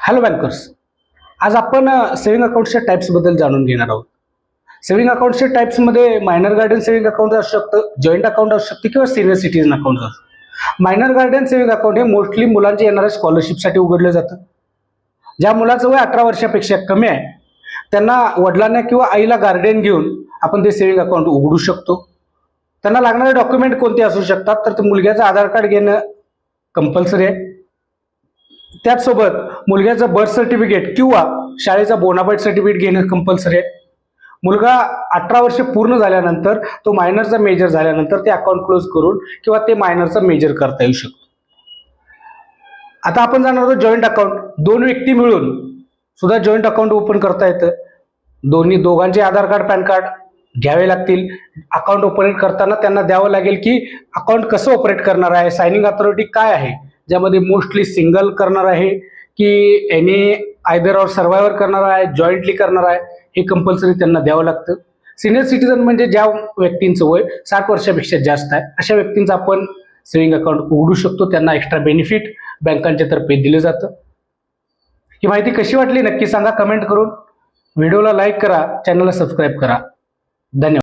Hello bankers, आज आपण saving अकाउंटच्या टाइप्सबद्दल जाणून घेणार आहोत. सेव्हिंग अकाउंटच्या टाइप्समध्ये मायनर गार्डन सेव्हिंग अकाउंट असू शकतं, जॉईंट अकाउंट असू शकते किंवा सिनियर सिटीजन अकाउंट असू शकतं. मायनर गार्डन सेव्हिंग अकाउंट हे मोस्टली मुलांचे येणाऱ्या स्कॉलरशिपसाठी उघडलं जातं. ज्या मुलाचं वय 18 वर्षापेक्षा कमी आहे त्यांना वडिलांना किंवा आईला गार्डियन घेऊन आपण ते सेव्हिंग अकाउंट उघडू शकतो. त्यांना लागणारे डॉक्युमेंट कोणते असू शकतात, तर ते मुलग्याचं आधार कार्ड घेणं कंपल्सरी आहे. त्याचसोबत मुलग्याचं बर्थ सर्टिफिकेट किंवा शाळेचा बोनाफाईड सर्टिफिकेट घेणं कंपल्सरी आहे. मुलगा 18 वर्ष पूर्ण झाल्यानंतर तो मायनरचा मेजर झाल्यानंतर ते अकाउंट क्लोज करून किंवा ते मायनरचा मेजर करता येऊ शकतो. आता आपण जाणार आहोत जॉईंट अकाउंट. दोन व्यक्ती मिळून सुद्धा जॉईंट अकाउंट ओपन करता येतं. दोघांचे आधार कार्ड पॅन कार्ड घ्यावे लागतील. अकाउंट ऑपरेट करताना त्यांना द्यावं लागेल की अकाउंट कसं ऑपरेट करणार आहे, सायनिंग अथॉरिटी काय आहे, ज्यामध्ये मोस्टली सिंगल करणार आहे की एनी आयदर ऑर सर्वायव्हर करणार आहे, जॉईंटली करणार आहे, हे कंपल्सरी त्यांना द्यावं लागतं. सिनियर सिटीजन म्हणजे ज्या व्यक्तींचं वय 60 वर्षापेक्षा जास्त आहे अशा व्यक्तींचं आपण सेव्हिंग अकाउंट उघडू शकतो. त्यांना एक्स्ट्रा बेनिफिट बँकांच्या तर्फे दिलं जातं. ही माहिती कशी वाटली नक्की सांगा कमेंट करून. व्हिडिओला लाईक करा, चॅनलला सबस्क्राईब करा. धन्यवाद.